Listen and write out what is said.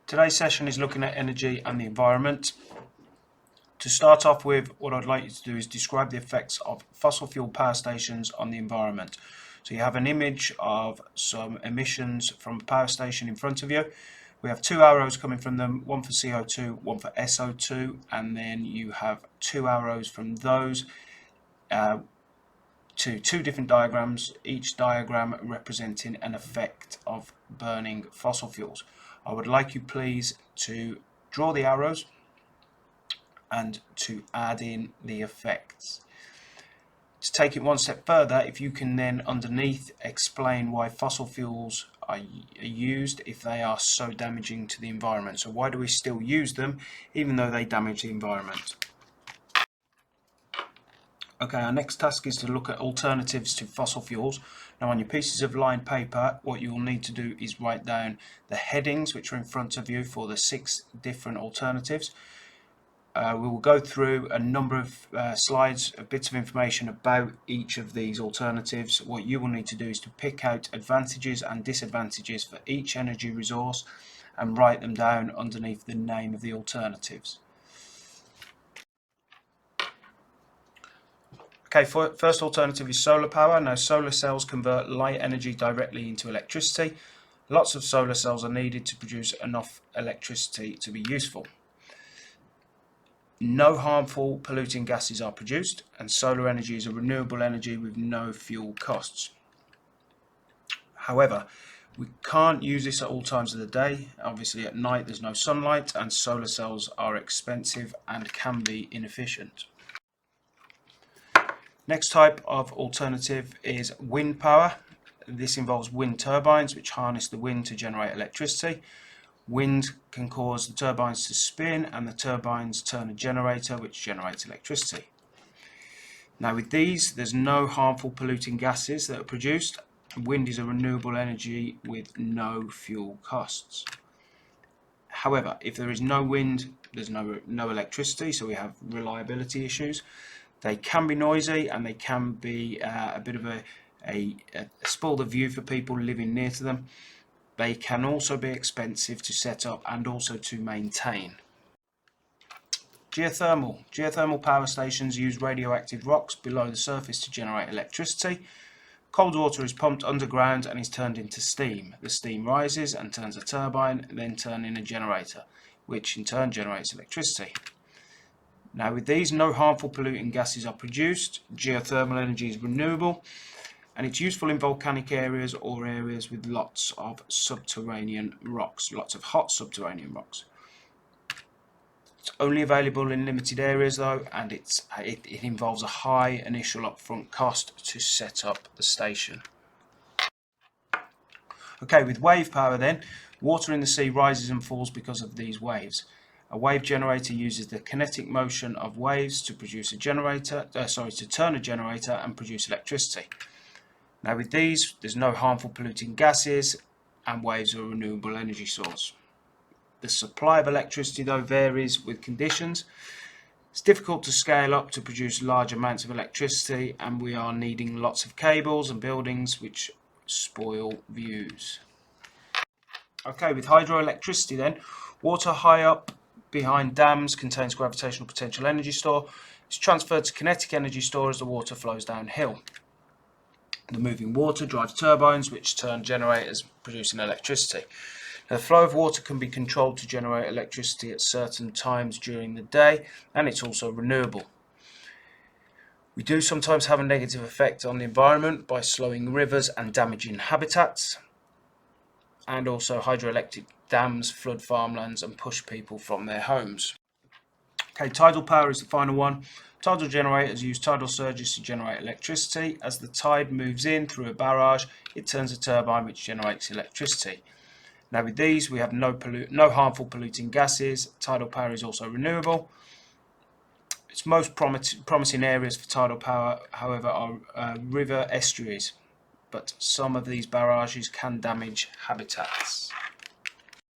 Today's session is looking at energy and the environment. To start off with, what I'd like you to do is describe the effects of fossil fuel power stations on the environment. So you have an image of some emissions from a power station in front of you. We have two arrows coming from them, one for CO2, one for SO2, and then you have two arrows from those to two different diagrams, each diagram representing an effect of burning fossil fuels. I would like you please to draw the arrows and to add in the effects. To take it one step further, if you can then underneath explain why fossil fuels are used if they are so damaging to the environment. So why do we still use them even though they damage the environment? Okay, our next task is to look at alternatives to fossil fuels. Now on your pieces of lined paper, what you will need to do is write down the headings which are in front of you for the 6 different alternatives. We will go through a number of slides, bits of information about each of these alternatives. What you will need to do is to pick out advantages and disadvantages for each energy resource and write them down underneath the name of the alternatives. Okay, first alternative is solar power. Now solar cells convert light energy directly into electricity. Lots of solar cells are needed to produce enough electricity to be useful. No harmful polluting gases are produced, and solar energy is a renewable energy with no fuel costs. However, we can't use this at all times of the day. Obviously at night there's no sunlight and solar cells are expensive and can be inefficient. Next type of alternative is wind power. This involves wind turbines which harness the wind to generate electricity. Wind can cause the turbines to spin and the turbines turn a generator which generates electricity. Now with these there's no harmful polluting gases that are produced. Wind is a renewable energy with no fuel costs. However, if there is no wind, there's no electricity, so we have reliability issues. They can be noisy and they can be a bit of a spoil the view for people living near to them. They can also be expensive to set up and also to maintain. Geothermal power stations use radioactive rocks below the surface to generate electricity. Cold water is pumped underground and is turned into steam. The steam rises and turns a turbine, then turning a generator, which in turn generates electricity. Now with these, no harmful polluting gases are produced. Geothermal energy is renewable and it's useful in volcanic areas or areas with lots of subterranean rocks, lots of hot subterranean rocks. It's only available in limited areas though, and it involves a high initial upfront cost to set up the station. Okay, with wave power then, water in the sea rises and falls because of these waves. A wave generator uses the kinetic motion of waves to produce a generator, to turn a generator and produce electricity. Now with these, there's no harmful polluting gases and waves are a renewable energy source. The supply of electricity though varies with conditions. It's difficult to scale up to produce large amounts of electricity and we are needing lots of cables and buildings which spoil views. Okay, with hydroelectricity then, water high up behind dams contains gravitational potential energy store. It's transferred to kinetic energy store as the water flows downhill. The moving water drives turbines which turn generators producing electricity. Now, the flow of water can be controlled to generate electricity at certain times during the day and it's also renewable. We do sometimes have a negative effect on the environment by slowing rivers and damaging habitats, and also hydroelectric dams flood farmlands and push people from their homes. Okay, tidal power is the final one. Tidal generators use tidal surges to generate electricity. As the tide moves in through a barrage, it turns a turbine which generates electricity. Now with these we have no harmful polluting gases. Tidal power is also renewable. Its most promising areas for tidal power, however, are river estuaries, but some of these barrages can damage habitats.